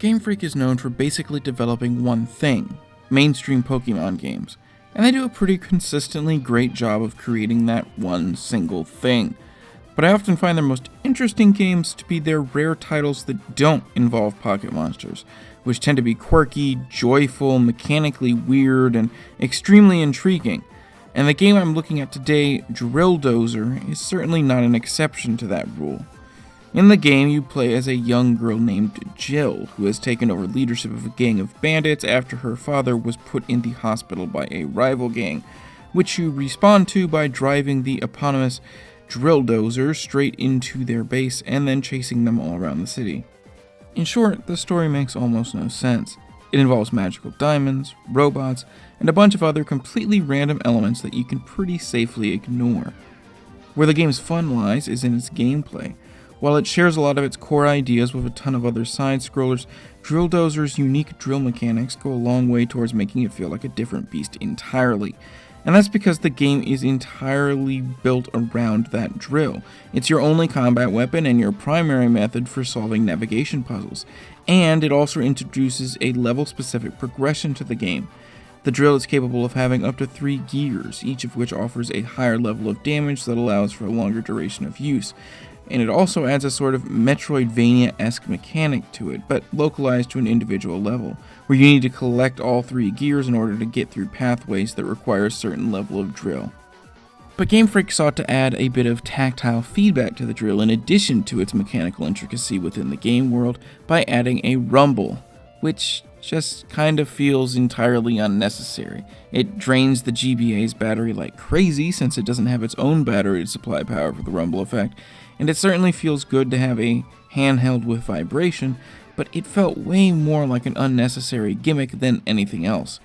Game Freak is known for basically developing one thing, mainstream Pokemon games, and they do a pretty consistently great job of creating that one single thing. But I often find their most interesting games to be their rare titles that don't involve pocket monsters, which tend to be quirky, joyful, mechanically weird, and extremely intriguing. And the game I'm looking at today, Dozer, is certainly not an exception to that rule. In the game, you play as a young girl named Jill, who has taken over leadership of a gang of bandits after her father was put in the hospital by a rival gang, which you respond to by driving the eponymous Dozer straight into their base and then chasing them all around the city. In short, the story makes almost no sense. It involves magical diamonds, robots, and a bunch of other completely random elements that you can pretty safely ignore. Where the game's fun lies is in its gameplay. While it shares a lot of its core ideas with a ton of other side-scrollers, Dozer's unique drill mechanics go a long way towards making it feel like a different beast entirely. And that's because the game is entirely built around that drill. It's your only combat weapon and your primary method for solving navigation puzzles. And it also introduces a level-specific progression to the game. The drill is capable of having up to 3 gears, each of which offers a higher level of damage that allows for a longer duration of use. And it also adds a sort of Metroidvania-esque mechanic to it, but localized to an individual level, where you need to collect all 3 gears in order to get through pathways that require a certain level of drill. But Game Freak sought to add a bit of tactile feedback to the drill in addition to its mechanical intricacy within the game world by adding a rumble, which just kind of feels entirely unnecessary. It drains the GBA's battery like crazy since it doesn't have its own battery to supply power for the rumble effect, and it certainly feels good to have a handheld with vibration, but it felt way more like an unnecessary gimmick than anything else.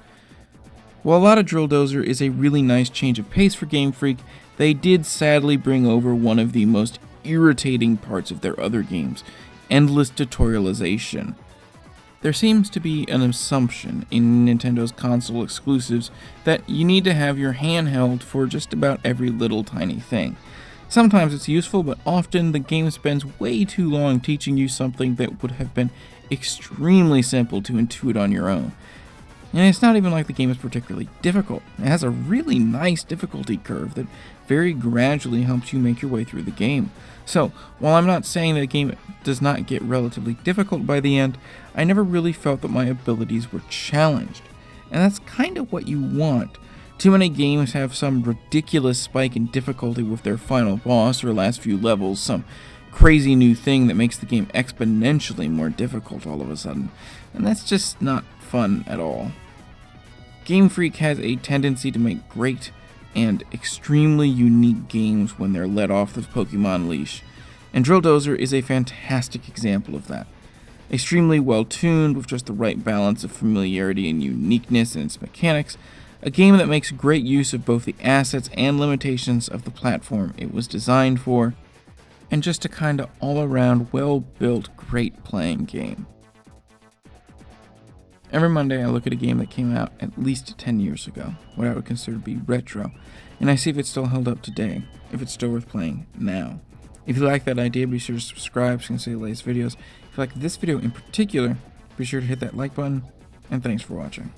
While a lot of Dozer is a really nice change of pace for Game Freak, they did sadly bring over one of the most irritating parts of their other games, endless tutorialization. There seems to be an assumption in Nintendo's console exclusives that you need to have your handheld for just about every little tiny thing. Sometimes it's useful, but often the game spends way too long teaching you something that would have been extremely simple to intuit on your own. And it's not even like the game is particularly difficult. It has a really nice difficulty curve that very gradually helps you make your way through the game. So, while I'm not saying that the game does not get relatively difficult by the end, I never really felt that my abilities were challenged. And that's kind of what you want. Too many games have some ridiculous spike in difficulty with their final boss or last few levels, some crazy new thing that makes the game exponentially more difficult all of a sudden, and that's just not fun at all. Game Freak has a tendency to make great and extremely unique games when they're let off the Pokemon leash, and Dozer is a fantastic example of that. Extremely well tuned with just the right balance of familiarity and uniqueness in its mechanics, a game that makes great use of both the assets and limitations of the platform it was designed for, and just a kinda all-around well-built, great playing game. Every Monday I look at a game that came out at least 10 years ago, what I would consider to be retro, and I see if it's still held up today, if it's still worth playing now. If you like that idea, be sure to subscribe so you can see the latest videos. If you like this video in particular, be sure to hit that like button, and thanks for watching.